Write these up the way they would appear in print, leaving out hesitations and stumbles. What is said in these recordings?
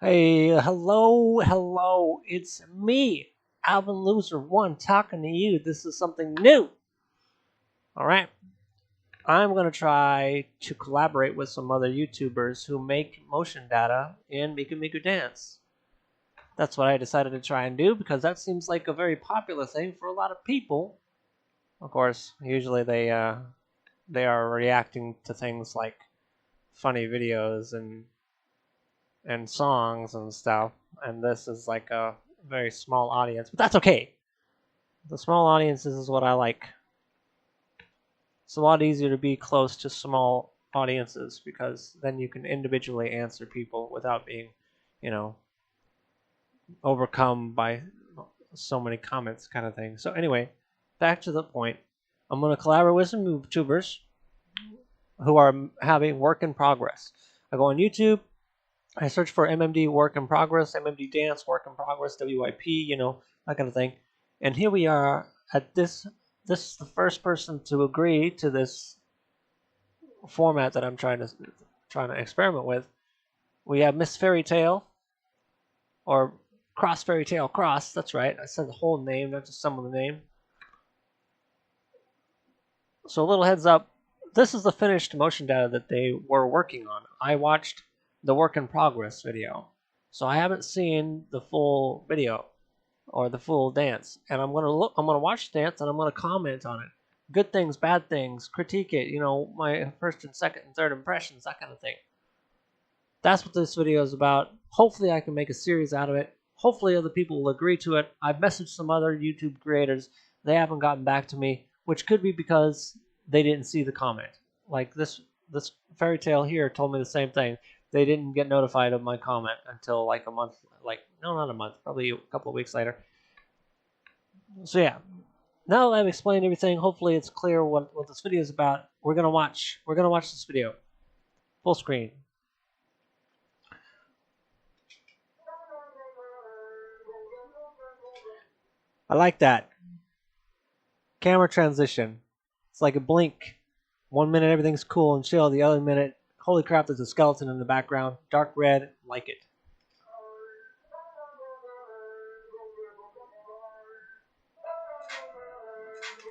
Hey, hello, it's me, Alvin Loser One, talking to you. This is something new. All right, I'm gonna try to collaborate with some other YouTubers who make motion data in Miku Miku Dance. That's what I decided to try and do because that seems like a very popular thing for a lot of people. Of course, usually they are reacting to things like funny videos and songs and stuff. And this is like a very small audience, but that's okay. The small audiences is what I like. It's a lot easier to be close to small audiences because then you can individually answer people without being, you know, overcome by so many comments kind of thing. So anyway, back to the point. I'm going to collaborate with some YouTubers who are having work in progress. I go on YouTube, I search for MMD work in progress, MMD dance work in progress, WIP, that kind of thing. And here we are at this. This is the first person to agree to this format that I'm trying to experiment with. We have Miss Fairy Tale or Cross Fairy Tale Cross. That's right. I said the whole name, not just some of the name. So a little heads up. This is the finished motion data that they were working on. I watched the work in progress video. So I haven't seen the full video or the full dance. And I'm gonna watch the dance and I'm gonna comment on it. Good things, bad things, critique it, my first and second and third impressions, that kind of thing. That's what this video is about. Hopefully I can make a series out of it. Hopefully other people will agree to it. I've messaged some other YouTube creators. They haven't gotten back to me, which could be because they didn't see the comment. Like this fairy tale here told me the same thing. They didn't get notified of my comment until like a month, no, not a month, probably a couple of weeks later. So yeah, now that I've explained everything, hopefully it's clear what this video is about. We're gonna watch this video full screen. I like that camera transition. It's like a blink. 1 minute everything's cool and chill. The other minute, holy crap, there's a skeleton in the background. Dark red, like it.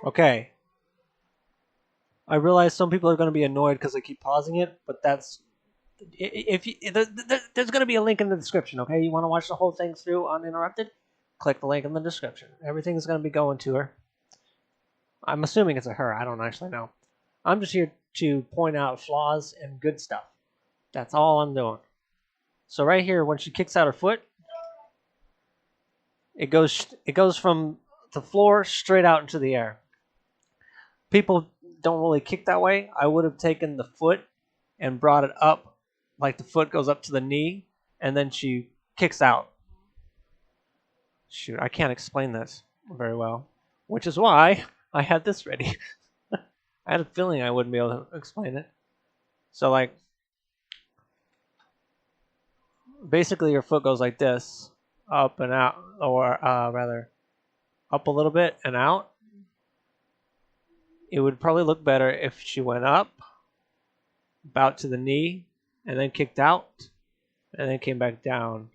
Okay. I realize some people are going to be annoyed because I keep pausing it, but that's if you, there's going to be a link in the description. Okay, you want to watch the whole thing through uninterrupted? Click the link in the description. Everything's going to be going to her. I'm assuming it's a her. I don't actually know. I'm just here to point out flaws and good stuff. That's all I'm doing. So right here, when she kicks out her foot, it goes from the floor straight out into the air. People don't really kick that way. I would have taken the foot and brought it up, like the foot goes up to the knee, and then she kicks out. Shoot, I can't explain this very well, which is why I had this ready. I had a feeling I wouldn't be able to explain it. So like, basically your foot goes like this, up and out, or rather, up a little bit and out. It would probably look better if she went up, about to the knee, and then kicked out, and then came back down.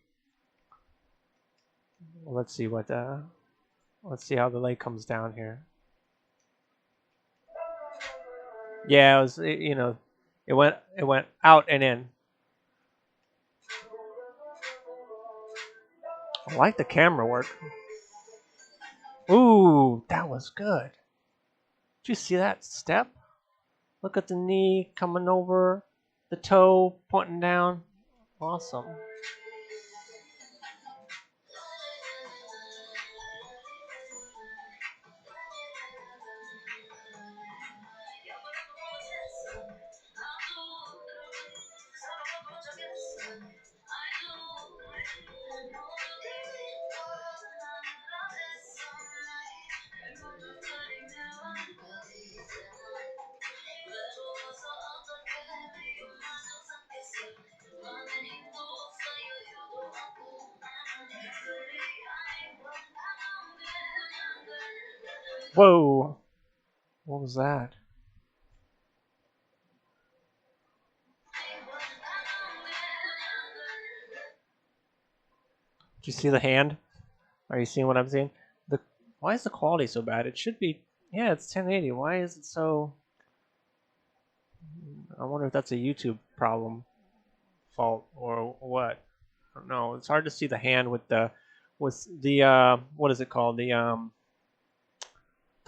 Let's see how the leg comes down here. Yeah, it went out and in. I like the camera work. Ooh, that was good. Did you see that step? Look at the knee coming over, the toe pointing down. Awesome. Whoa. What was that? you see the hand? Are you seeing what I'm seeing? Why is the quality so bad? It should be, yeah, it's 1080. Why is it so? I wonder if that's a YouTube problem, fault, or what. I don't know. It's hard to see the hand with the what is it called? The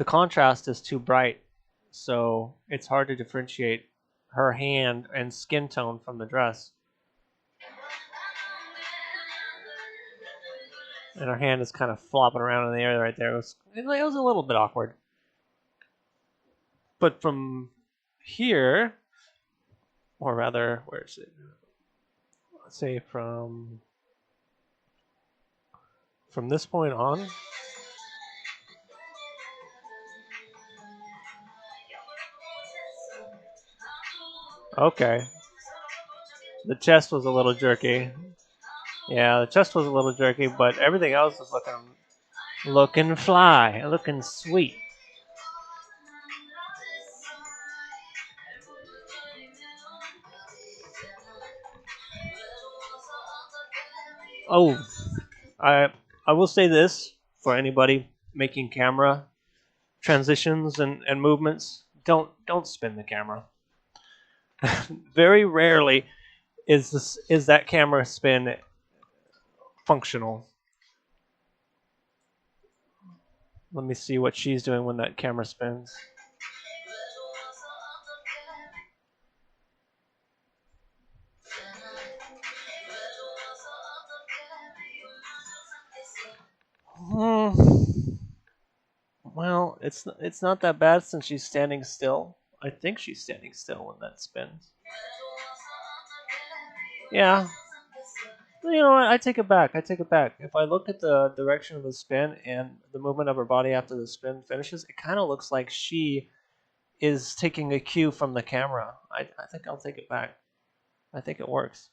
contrast is too bright, so it's hard to differentiate her hand and skin tone from the dress. And her hand is kind of flopping around in the air right there. It was a little bit awkward. But from here, or rather, where is it? Let's say from this point on. Okay. The chest was a little jerky. Yeah, the chest was a little jerky, but everything else was looking fly, looking sweet. Oh, I will say this for anybody making camera transitions and movements: don't spin the camera. Very rarely is that camera spin functional. Let me see what she's doing when that camera spins. Well, it's not that bad since she's standing still. I think she's standing still when that spins. Yeah. You know what? I take it back. I take it back. If I look at the direction of the spin and the movement of her body after the spin finishes, it kind of looks like she is taking a cue from the camera. I think I'll take it back. I think it works.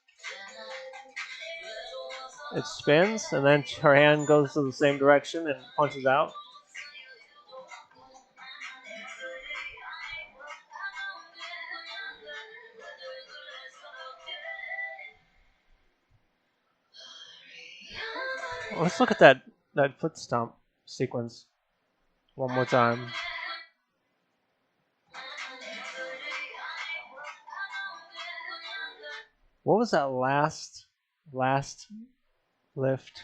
It spins, and then her hand goes to the same direction and punches out. Let's look at that foot stomp sequence one more time. What was that last lift?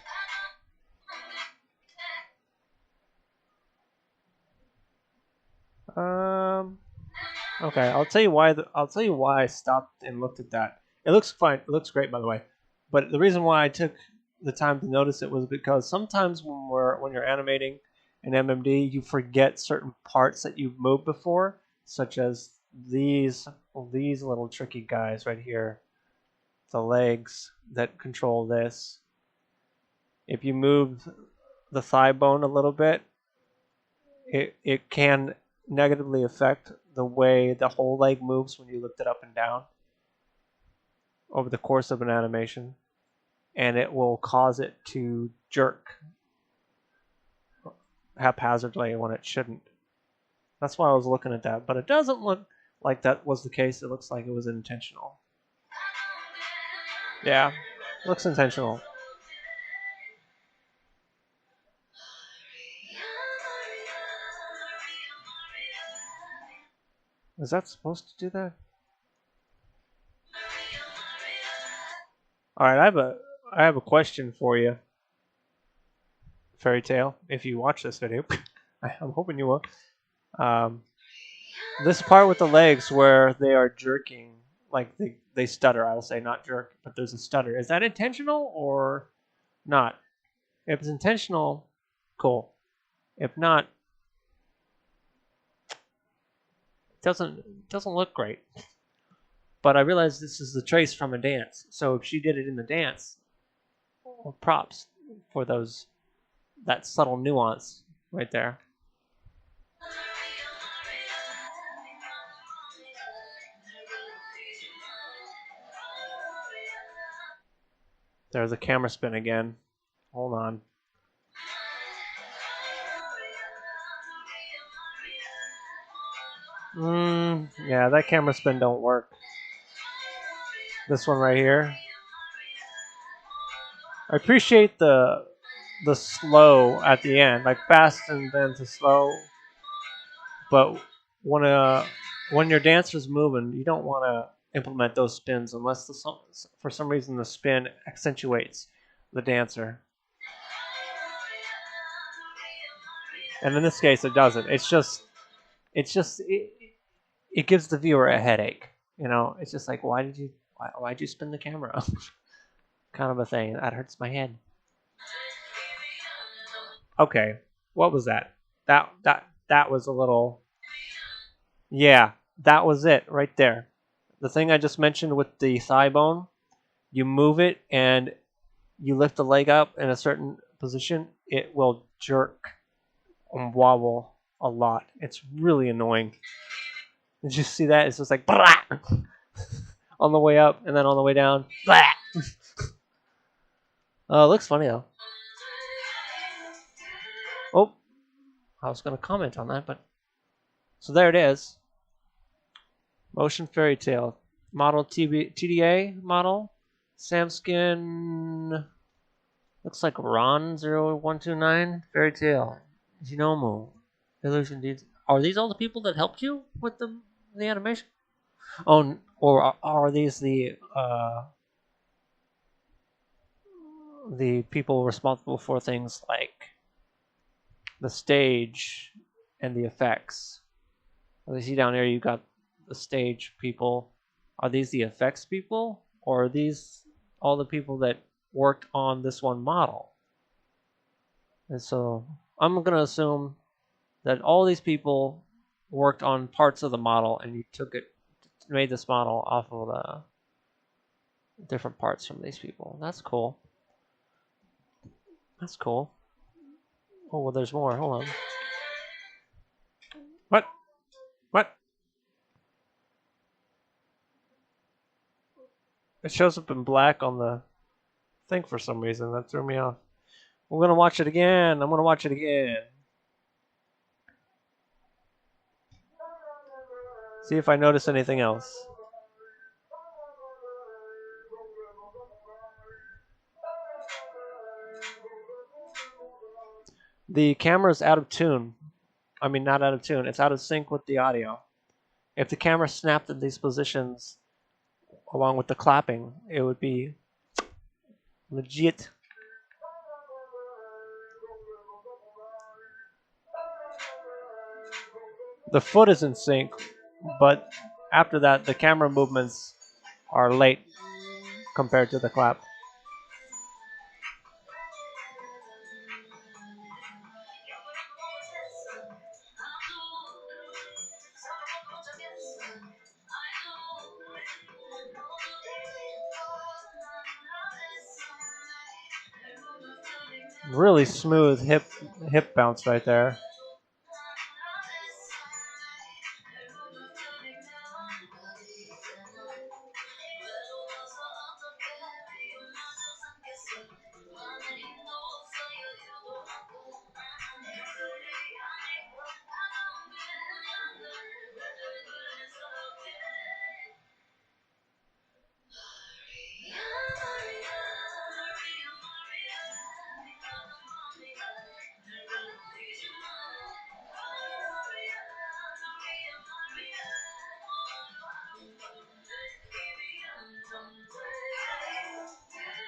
Okay, I'll tell you why. I'll tell you why I stopped and looked at that. It looks fine. It looks great, by the way. But the reason why I took the time to notice it was because sometimes when you're animating in MMD, you forget certain parts that you've moved before, such as these little tricky guys right here, the legs that control this. If you move the thigh bone a little bit, it can negatively affect the way the whole leg moves when you lift it up and down over the course of an animation, and it will cause it to jerk haphazardly when it shouldn't. That's why I was looking at that, but it doesn't look like that was the case. It looks like it was intentional. Yeah, looks intentional. Is that supposed to do that? All right, I have a question for you, Fairy Tale. If you watch this video, I'm hoping you will. This part with the legs where they are jerking, like they stutter. I will say not jerk, but there's a stutter. Is that intentional or not? If it's intentional, cool. If not, it doesn't look great. But I realize this is the trace from a dance. So if she did it in the dance, well, props for that subtle nuance right there. There's a camera spin again. Hold on. Yeah, that camera spin don't work. This one right here. I appreciate the slow at the end, like fast and then to slow. But when when your dancer's moving, you don't want to implement those spins unless for some reason the spin accentuates the dancer. And in this case, it doesn't. It gives the viewer a headache. You know, it's just like, why'd you spin the camera? Kind of a thing. That hurts my head. Okay, what was that? That was a little. Yeah, that was it right there. The thing I just mentioned with the thigh bone, you move it and you lift the leg up in a certain position, it will jerk and wobble a lot. It's really annoying. Did you see that? It's just like on the way up and then on the way down. Oh, it looks funny though. Oh, I was going to comment on that, but so there it is. Motion Fairy Tale model TDA model. Samskin looks like Ron0129 Fairy Tale. Genomu. Illusion Deeds. Are these all the people that helped you with the animation? Oh, or are these the people responsible for things like the stage and the effects? As you see down here, you got the stage people. Are these the effects people, or are these all the people that worked on this one model? And so I'm going to assume that all these people worked on parts of the model, and you made this model off of the different parts from these people. That's cool. That's cool. Oh, well, there's more. Hold on. What? What? It shows up in black on the thing for some reason. That threw me off. I'm going to watch it again. I'm going to watch it again. See if I notice anything else. The camera's out of tune. I mean, not out of tune. It's out of sync with the audio. If the camera snapped in these positions along with the clapping, it would be legit. The foot is in sync, but after that, the camera movements are late compared to the clap. Really smooth hip bounce right there.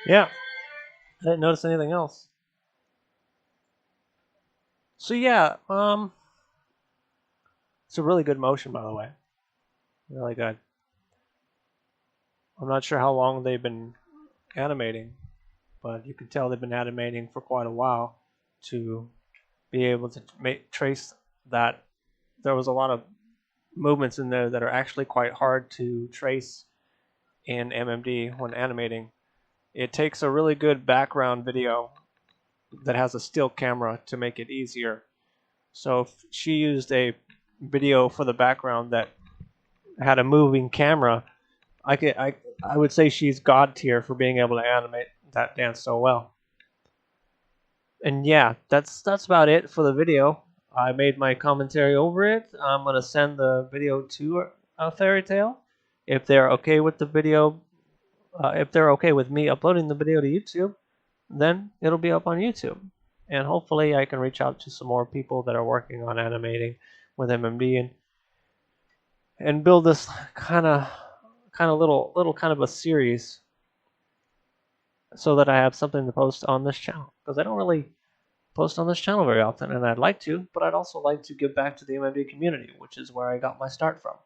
Yeah, I didn't notice anything else. So yeah, it's a really good motion, by the way. Really good. I'm not sure how long they've been animating, but you can tell they've been animating for quite a while to be able to trace that. There was a lot of movements in there that are actually quite hard to trace in MMD when animating. It takes a really good background video that has a still camera to make it easier. So if she used a video for the background that had a moving camera, I would say she's god tier for being able to animate that dance so well. And yeah, that's about it for the video. I made my commentary over it. I'm gonna send the video to a Fairy Tale. If they're okay with the video, if they're okay with me uploading the video to YouTube, then it'll be up on YouTube. And hopefully I can reach out to some more people that are working on animating with MMD and build this kind of little kind of a series so that I have something to post on this channel, because I don't really post on this channel very often, and I'd like to, but I'd also like to give back to the MMD community, which is where I got my start from.